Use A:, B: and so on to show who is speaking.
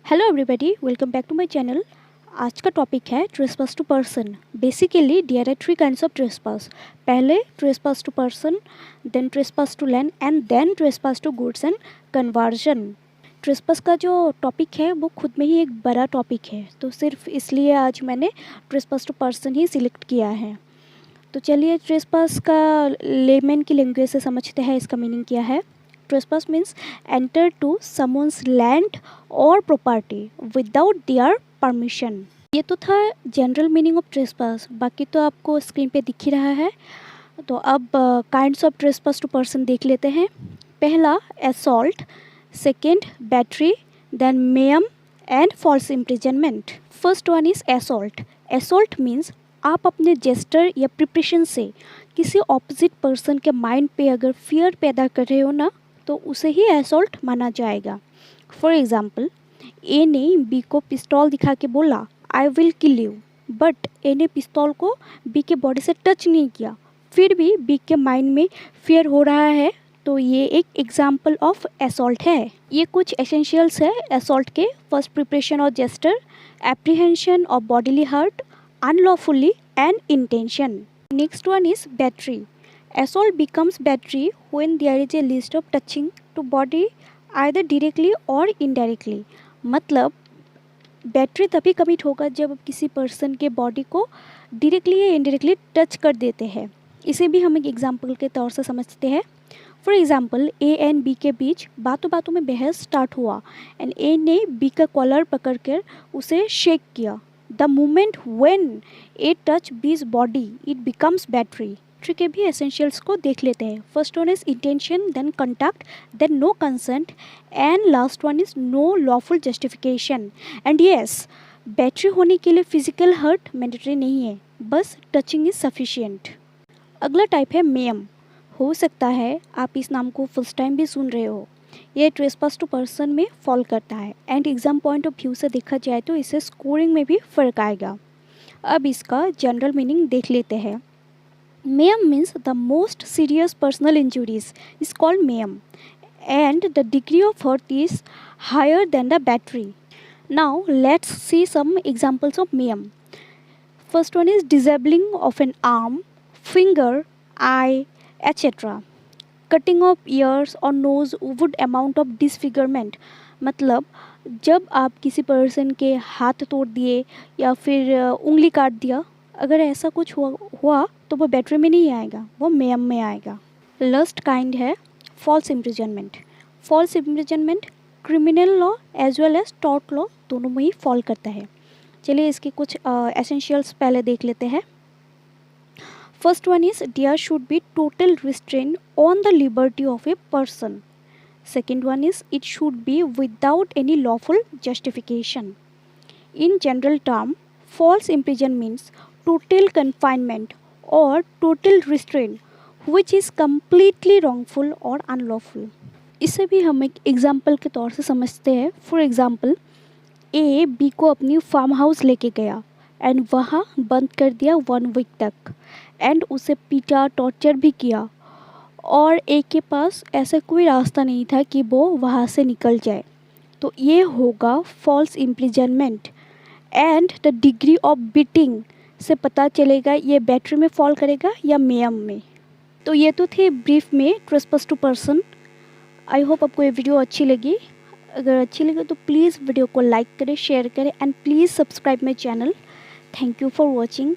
A: Hello everybody, welcome back to my channel. आज का topic है trespass to person. Basically there are three kinds of trespass. पहले trespass to person, then trespass to land and then trespass to goods and conversion. Trespass का जो topic है वो खुद में ही एक बड़ा टॉपिक है, तो सिर्फ इसलिए आज मैंने ट्रेसपास टू पर्सन ही सिलेक्ट किया है। तो चलिए ट्रेसपास का लेमैन की लैंग्वेज से समझते हैं इसका मीनिंग क्या है। Trespass means enter to someone's land or property without their permission। ये तो था जनरल मीनिंग ऑफ ट्रेसपास, बाकी तो आपको स्क्रीन पे दिख ही रहा है। तो अब kinds of trespass to person देख लेते हैं। पहला assault, second battery, then mayhem and false imprisonment. First one is assault. Assault means आप अपने जेस्टर या प्रिपरेशन से किसी ऑपोजिट पर्सन के माइंड पे अगर फियर पैदा कर रहे हो ना, तो उसे ही असॉल्ट माना जाएगा। फॉर एग्ज़ाम्पल, ए ने बी को पिस्तौल दिखा के बोला I will kill you, but A ने पिस्तौल को बी के बॉडी से टच नहीं किया, फिर भी बी के माइंड में फियर हो रहा है, तो ये एक एग्जाम्पल ऑफ असॉल्ट है। ये कुछ एसेंशियल्स है असॉल्ट के। फर्स्ट, प्रिपरेशन और gesture, apprehension of bodily hurt unlawfully and intention. Next one is battery. Assault becomes battery when there is a list of touching to body either directly or indirectly। मतलब battery तभी commit होगा जब आप किसी person के body को directly या indirectly touch कर देते हैं। इसे भी हम एक एग्जांपल के तौर से समझते हैं। For example, A and B के बीच बातों बातों में बहस स्टार्ट हुआ एंड ए ने बी का कॉलर पकड़कर उसे शेक किया। The moment when A touch B's body it becomes battery. Battery के भी एसेंशियल्स को देख लेते हैं। First one is intention, then contact, then no consent and last one is no lawful justification. And yes, battery होने के लिए physical hurt mandatory नहीं है, बस टचिंग इज सफिशिएंट। अगला टाइप है मेयम। हो सकता है आप इस नाम को फर्स्ट टाइम भी सुन रहे हो। ये ट्रेसपास टू पर्सन में फॉल करता है and exam point of view से देखा जाए तो इससे स्कोरिंग में भी फ़र्क आएगा। अब इसका जनरल मीनिंग देख लेते हैं। Mayhem means the most serious personal injuries is called mayhem, and the degree of hurt is higher than the battery. Now let's see some examples of mayhem. First one is disabling of an arm, finger, eye, etc. Cutting of ears or nose would amount of disfigurement। मतलब जब आप किसी person के हाथ तोड़ दिए या फिर उंगली काट दिया, अगर ऐसा कुछ हुआ तो वो बैटरी में नहीं आएगा, वो मेयम में आएगा। लास्ट काइंड है false imprisonment. False imprisonment criminal law as well as tort law दोनों में ही फॉल करता है। चलिए इसके कुछ एसेंशियल्स पहले देख लेते हैं। First one is there should be total restrain on the liberty of a person. Second one is it should be without any lawful justification. In general term, false imprisonment means total confinement or total restraint which is completely wrongful or unlawful। इसे भी हम एक example के तौर से समझते हैं। For example, A B को अपनी फार्म हाउस लेके गया एंड वहाँ बंद कर दिया 1 वीक तक एंड उसे पीटा, टॉर्चर भी किया, और ए के पास ऐसा कोई रास्ता नहीं था कि वो वहाँ से निकल जाए, तो ये होगा false imprisonment. And the degree of beating से पता चलेगा ये बैटरी में फॉल करेगा या मेयम में। तो ये तो थे ब्रीफ में trespass to person. I hope आपको ये वीडियो अच्छी लगी। अगर अच्छी लगे तो प्लीज़ वीडियो को लाइक करें, शेयर करें and please subscribe my channel. Thank you for watching.